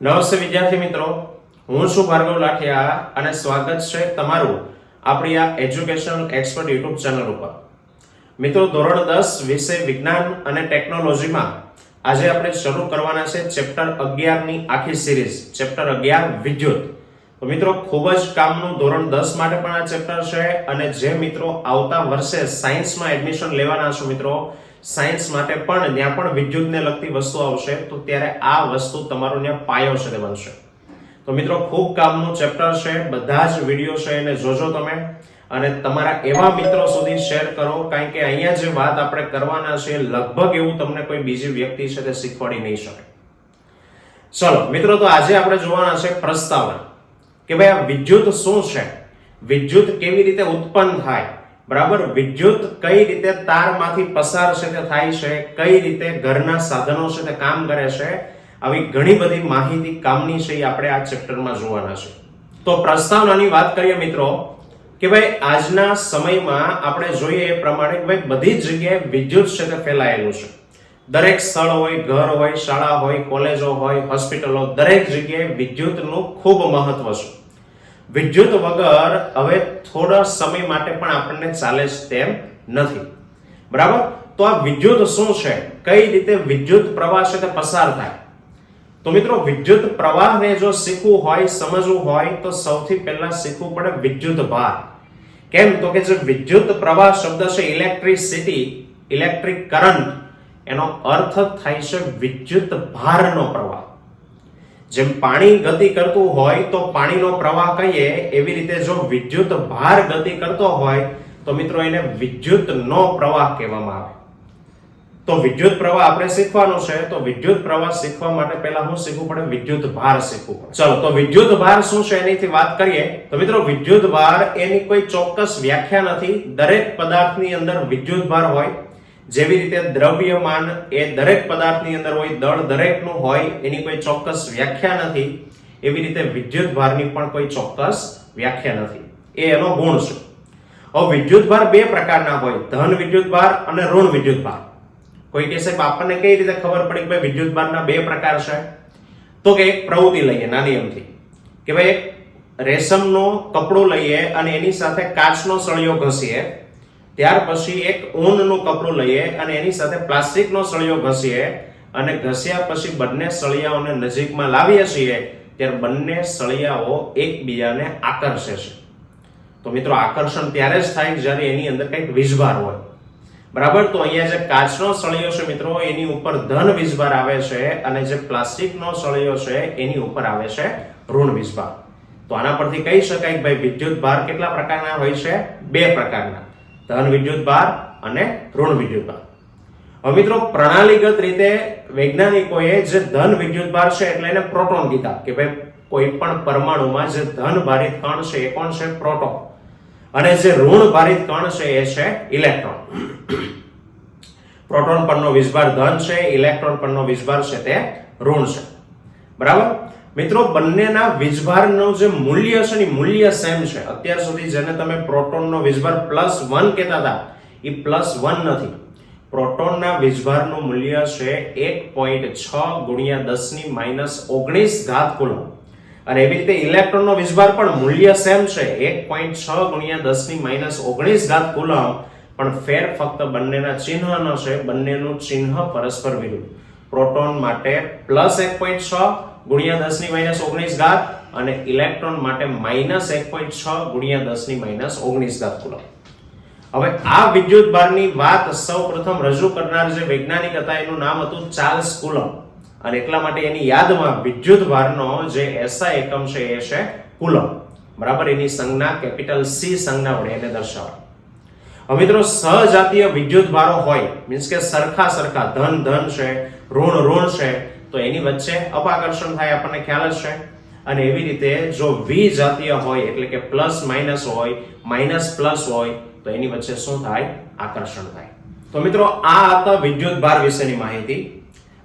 નમસ્તે વિદ્યાર્થી મિત્રો, હું છું ભાર્ગવ લાઠિયા અને સ્વાગત છે તમારું આપણી આ એજ્યુકેશનલ એક્સપર્ટ યુટ્યુબ ચેનલ ઉપર. મિત્રો, ધોરણ 10 વિષય વિજ્ઞાન અને ટેકનોલોજીમાં આજે આપણે શરૂ કરવાના છે ચેપ્ટર 11 ની આખી સિરીઝ, ચેપ્ટર 11 વિદ્યુત. તો મિત્રો, ખૂબ જ કામનું ધોરણ 10 માટે પણ આ ચેપ્ટર છે અને જે મિત્રો આવતા વર્ષે સાયન્સમાં એડમિશન લેવાના છો મિત્રો, સાયન્સ માટે પણ ત્યાં પણ વિદ્યુતને લગતી વસ્તુ આવશે તો ત્યારે આ વસ્તુ તમારો ત્યાં પાયો છે તે બનશે. તો મિત્રો, ખૂબ કામનું ચેપ્ટર છે, બધા જ વિડીયો છે એને જોજો તમે અને તમારા એવા મિત્રો સુધી શેર કરો, કારણ કે અહીંયા જે વાત આપણે કરવાના છે લગભગ એવું તમને કોઈ બીજી વ્યક્તિ છે તે શીખવાડી નહીં શકે. ચલો મિત્રો, તો આજે આપણે જોવાના છે પ્રસ્તાવના કે ભાઈ આ વિદ્યુત શું છે, વિદ્યુત કેવી રીતે ઉત્પન્ન થાય, બરાબર, વિદ્યુત કઈ રીતે તારમાંથી પસાર છે તે થાય છે, કઈ રીતે ઘરના સાધનો છે તે કામ કરે છે, આવી ઘણી બધી માહિતી કામની છે આપણે આ ચેપ્ટરમાં જોવાના છે. તો પ્રસ્તાવનાની વાત કરીએ મિત્રો કે ભાઈ આજના સમયમાં આપણે જોઈએ એ પ્રમાણે ભાઈ બધી જ જગ્યાએ વિદ્યુત છે તે ફેલાયેલું છે. દરેક સ્થળ હોય, ઘર હોય, શાળા હોય, કોલેજો હોય, હોસ્પિટલો, દરેક જગ્યાએ વિદ્યુતનું ખૂબ મહત્વ છે. વિદ્યુત વગર હવે થોડા સમય માટે પણ આપણને ચાલે જ તેમ નથી, બરાબર. તો આ વિદ્યુત શું છે, કઈ રીતે વિદ્યુત પ્રવાહ છે તે પસાર થાય? તો મિત્રો, વિદ્યુત પ્રવાહને જો શીખવું હોય, સમજવું હોય તો સૌથી પહેલા શીખવું પડે વિદ્યુત ભાર. કેમ તો કે જે વિદ્યુત પ્રવાહ શબ્દ છે ઇલેક્ટ્રિસિટી, ઇલેક્ટ્રિક કરંટ, એનો અર્થ થાય છે વિદ્યુત ભારનો પ્રવાહ. જેમ પાણી ગતિ કરતું હોય તો પાણીનો પ્રવાહ કહીએ, એવી રીતે જો વિદ્યુત ભાર ગતિ કરતો હોય તો મિત્રો એને વિદ્યુતનો પ્રવાહ કહેવામાં આવે. તો વિદ્યુત પ્રવાહ આપણે શીખવાનો છે, તો વિદ્યુત પ્રવાહ શીખવા માટે પહેલા શું શીખવું પડે? વિદ્યુત ભાર શીખવું પડે. ચલો, તો વિદ્યુત ભાર શું છે એનીથી વાત કરીએ તો મિત્રો, વિદ્યુત ભાર એની કોઈ ચોક્કસ વ્યાખ્યા નથી. દરેક પદાર્થની અંદર વિદ્યુત ભાર હોય. જેવી રીતે દ્રવ્યમાન એ દરેક પદાર્થની અંદર હોય, દળ દરેકનું હોય, એની કોઈ ચોક્કસ વ્યાખ્યા નથી, એવી રીતે વિદ્યુત ભારની પણ કોઈ ચોક્કસ વ્યાખ્યા નથી, એ એનો ગુણ છે. હવે વિદ્યુત ભાર બે પ્રકારના હોય, ધન વિદ્યુત ભાર અને ઋણ વિદ્યુત ભાર. કોઈ કહે સાહેબ આપણને કઈ રીતે ખબર પડી કે ભાઈ વિદ્યુત ભારના બે પ્રકાર છે? તો કે એક પ્રવૃત્તિ લઈએ નાની એમથી કે ભાઈ એક રેશમનું કપડું લઈએ અને એની સાથે કાચનો સળિયો ઘસીએ, ત્યાર પછી એક ઊનનું કપડું લઈએ અને એની સાથે પ્લાસ્ટિકનો સળિયો ઘસીએ અને ઘસ્યા પછી બંને સળિયાઓને નજીકમાં લાવીએ છીએ ત્યારે બંને સળિયાઓ એકબીજાને આકર્ષે છે. તો મિત્રો, આકર્ષણ ત્યારે જ થાય જ્યારે એની અંદર કંઈક વીજભાર હોય, બરાબર. તો અહીંયા જે કાચનો સળિયો છે મિત્રો, એની ઉપર ધન વીજભાર આવે છે અને જે પ્લાસ્ટિકનો સળિયો છે એની ઉપર આવે છે ઋણ વીજભાર. તો આના પરથી કહી શકાય કે ભાઈ વિદ્યુત ભાર કેટલા પ્રકારના હોય છે? બે પ્રકારના, ધન વિદ્યુત ભાર અને ઋણ વિદ્યુત ભાર. હવે મિત્રો, પ્રણાલીગત રીતે વૈજ્ઞાનિકોએ જે ધન વિદ્યુત ભાર છે એટલે એને પ્રોટોન કીધા કે ભાઈ કોઈ પણ પરમાણુમાં જે ધન ભારિત કણ છે એ કોણ છે? પ્રોટોન. અને જે ઋણ ભારિત કણ છે એ છે ઇલેક્ટ્રોન. પ્રોટોન પરનો વીજભાર ધન છે, ઇલેક્ટ્રોન પરનો વીજભાર છે તે ઋણ છે, બરાબર. મિત્રો, બંનેના વીજભારનું જે મૂલ્ય છે ને મૂલ્ય સેમ છે. અત્યાર સુધી જેને તમે પ્રોટોનનો વીજભાર +1 કહેતા હતા એ +1 નથી. પ્રોટોનના વીજભારનું મૂલ્ય છે 1.6 × 10⁻⁹ કુલમ. અને એવી રીતે ઇલેક્ટ્રોનનો વીજભાર પણ મૂલ્ય સેમ છે 1.6 × 10⁻⁹ કુલમ, પણ ફેર ફક્ત બંનેના ચિહ્નનો છે. બંનેનું ચિહ્ન પરસ્પર વિરુદ્ધ. પ્રોટોન માટે +1.6 × 10⁻⁹ અને ઇલેક્ટ્રોન માટે -1.6 × 10⁻⁹ કુલમ. હવે આ વિદ્યુત ભારની વાત સૌપ્રથમ રજૂ કરનાર જે વૈજ્ઞાનિક હતા એનું નામ હતું ચાર્લ્સ કુલમ, અને એટલા માટે એની યાદમાં વિદ્યુત ભારનો જે SI એકમ છે એ છે કુલમ, બરાબર. એની સંજ્ઞા કેપિટલ C સંજ્ઞા વડે એને દર્શાવે. હવે મિત્રો, સહજાતીય વિદ્યુત ભારો હોય, મીન્સ કે સરખા ધન ધન છે, ઋણ ઋણ છે, તો એની વચ્ચે અપાકર્ષણ થાય, આપણને ખ્યાલ જ છે. અને એવી રીતે જો વિજાતીય હોય એટલે કે પ્લસ માઇનસ હોય, માઇનસ પ્લસ હોય, તો એની વચ્ચે શું થાય? આકર્ષણ થાય. તો મિત્રો, આ હતા વિદ્યુત ભાર વિશેની માહિતી.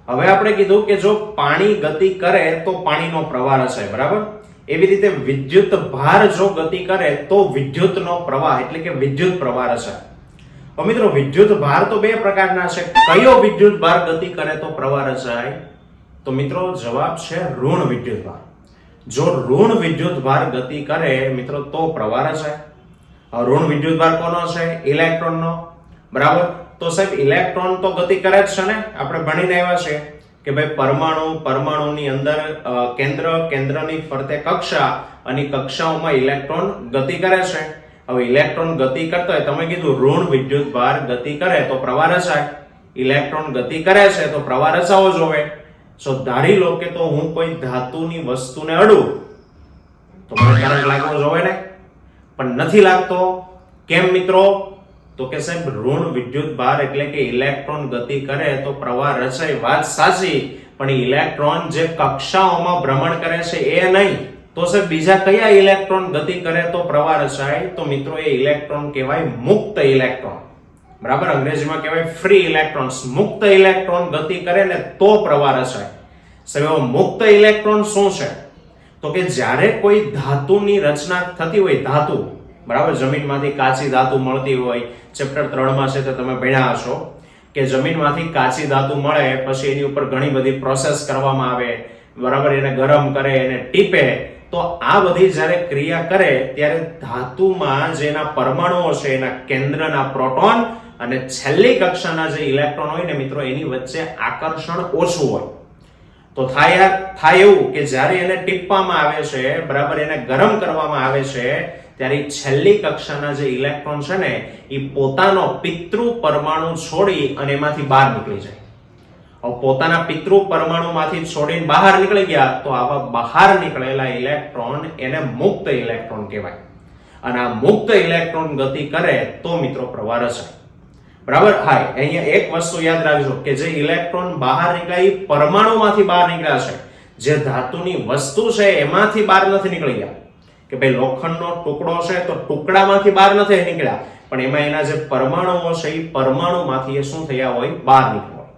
હવે આપણે કીધું કે જો પાણી ગતિ કરે તો પાણીનો પ્રવાહ રચાય, બરાબર. એવી રીતે વિદ્યુત ભાર જો ગતિ કરે તો વિદ્યુતનો પ્રવાહ એટલે કે વિદ્યુત પ્રવાહ રચાય. હવે મિત્રો, વિદ્યુત ભાર તો બે પ્રકારના છે. કયો વિદ્યુત ભાર ગતિ કરે તો પ્રવાહ રચાય? તો મિત્રો જવાબ છે ઋણ વિદ્યુતભાર. જો ઋણ વિદ્યુતભાર ગતિ કરે મિત્રો તો પ્રવાહ રચાય. ઋણ વિદ્યુતભાર કોનો છે? ઇલેક્ટ્રોનનો. બરાબર, તો સાહેબ ઇલેક્ટ્રોન તો ગતિ કરે જ છે ને, આપણે ભણીને આવ્યા છે કે ભાઈ પરમાણુની અંદર કેન્દ્રની ફરતે કક્ષા અને કક્ષાઓમાં ઇલેક્ટ્રોન ગતિ કરે છે. હવે ઇલેક્ટ્રોન ગતિ કરતો હોય, તમે કીધું ઋણ વિદ્યુતભાર ગતિ કરે તો પ્રવાહ રચાય. ઇલેક્ટ્રોન ગતિ કરે છે તો પ્રવાહ રચાવો જોવે. સો ધારી લો કે તો હું કોઈ ધાતુની વસ્તુને અડું તો મને કરંટ લાગવો જોવે ને, પણ નથી લાગતો. કેમ મિત્રો? તો કે સાહેબ ઋણ વિદ્યુતભાર એટલે કે ઇલેક્ટ્રોન ગતિ કરે તો પ્રવાહ રચાય, વાત સાચી, પણ ઇલેક્ટ્રોન જે કક્ષાઓમાં ભ્રમણ કરે છે એ નહીં. તો સાહેબ બીજા કયા ઇલેક્ટ્રોન ગતિ કરે તો પ્રવાહ રચાય? તો મિત્રો એ ઇલેક્ટ્રોન કહેવાય મુક્ત ઇલેક્ટ્રોન. બરાબર, અંગ્રેજીમાં કહેવાય ફ્રી ઇલેક્ટ્રોન્સ. મુક્ત ઇલેક્ટ્રોન ગતિ કરે ને તો પ્રવાહ રચાય. સાહેબ મુક્ત ઇલેક્ટ્રોન શું છે? તો કે જ્યારે કોઈ ધાતુની રચના થતી હોય, ધાતુ, બરાબર, જમીનમાંથી કાચી ધાતુ મળતી હોય, ચેપ્ટર 3 માં છે તો તમે ભણ્યા હશો કે જમીનમાંથી કાચી ધાતુ મળે, પછી એની ઉપર ઘણી બધી પ્રોસેસ કરવામાં આવે, બરાબર, એને ગરમ કરે, એને ટીપે. તો આ બધી જ્યારે ક્રિયા કરે ત્યારે ધાતુમાં જેના પરમાણુઓ છે એના કેન્દ્રના પ્રોટોન અને છેલ્લી કક્ષાના જે ઇલેક્ટ્રોન હોય ને મિત્રો એની વચ્ચે આકર્ષણ ઓછું હોય. તો થાય એવું કે જ્યારે એને ટીપવામાં આવે છે, બરાબર, એને ગરમ કરવામાં આવે છે, ત્યારે છેલ્લી કક્ષાના જે ઇલેક્ટ્રોન છે ને એ પોતાનો પિતૃ પરમાણુ છોડી અને એમાંથી બહાર નીકળી જાય. હવે પોતાના પિતૃ પરમાણુમાંથી છોડીને બહાર નીકળી ગયા તો આવા બહાર નીકળેલા ઇલેક્ટ્રોન એને મુક્ત ઇલેક્ટ્રોન કહેવાય. અને આ મુક્ત ઇલેક્ટ્રોન ગતિ કરે તો મિત્રો પ્રવાહ રચાય. બરાબર, હા, અહીંયા એક વસ્તુ યાદ રાખજો કે જે ઇલેક્ટ્રોન બહાર નીકળ્યા એ પરમાણુમાંથી બહાર નીકળ્યા છે, જે ધાતુની વસ્તુ છે એમાંથી બહાર નથી નીકળી ગયા. કે ભાઈ લોખંડનો ટુકડો છે તો ટુકડામાંથી બહાર નથી નીકળ્યા, પણ એમાં એના જે પરમાણુઓ છે એ પરમાણુમાંથી એ શું થયા હોય? બહાર નીકળ્યા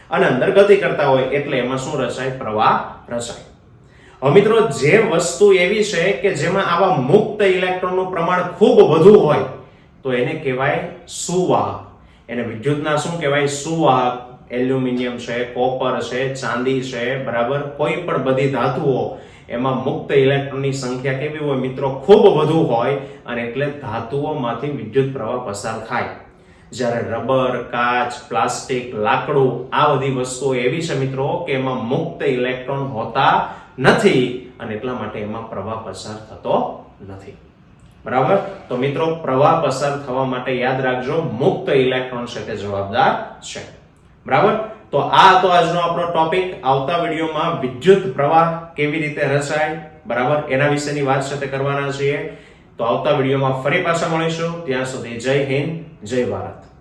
અને અંદર ગતિ કરતા હોય, એટલે એમાં શું રચાય? પ્રવાહ રચાય. હવે મિત્રો જે વસ્તુ એવી છે કે જેમાં આવા મુક્ત ઇલેક્ટ્રોનનું પ્રમાણ ખૂબ વધુ હોય તો એને કહેવાય સુવાહક. એને વિદ્યુતના શું કહેવાય? સુવાહક. એલ્યુમિનિયમ છે, કોપર છે, ચાંદી છે, બરાબર, કોઈ પણ બધી ધાતુઓ એમાં મુક્ત ઇલેક્ટ્રોનની સંખ્યા કેવી હોય મિત્રો? ખૂબ વધુ હોય, અને એટલે ધાતુઓમાંથી વિદ્યુત પ્રવાહ પસાર થાય. જ્યારે રબર, કાચ, પ્લાસ્ટિક, લાકડું, આ બધી વસ્તુઓ એવી છે મિત્રો કે એમાં મુક્ત ઇલેક્ટ્રોન હોતા નથી, અને એટલા માટે એમાં પ્રવાહ પસાર થતો નથી. બરાબર, તો મિત્રો પ્રવાહ પસાર થવા માટે યાદ રાખજો મુક્ત ઇલેક્ટ્રોન છે તે જવાબદાર છે. બરાબર, તો આ હતો આજનો આપણો ટોપિક. આવતા વિડીયોમાં વિદ્યુત પ્રવાહ કેવી રીતે રચાય, બરાબર, એના વિશેની વાત સાથે કરવાના છીએ. તો આવતા વિડીયોમાં ફરી પાછા મળીશું. ત્યાં સુધી જય હિન્દ, જય ભારત.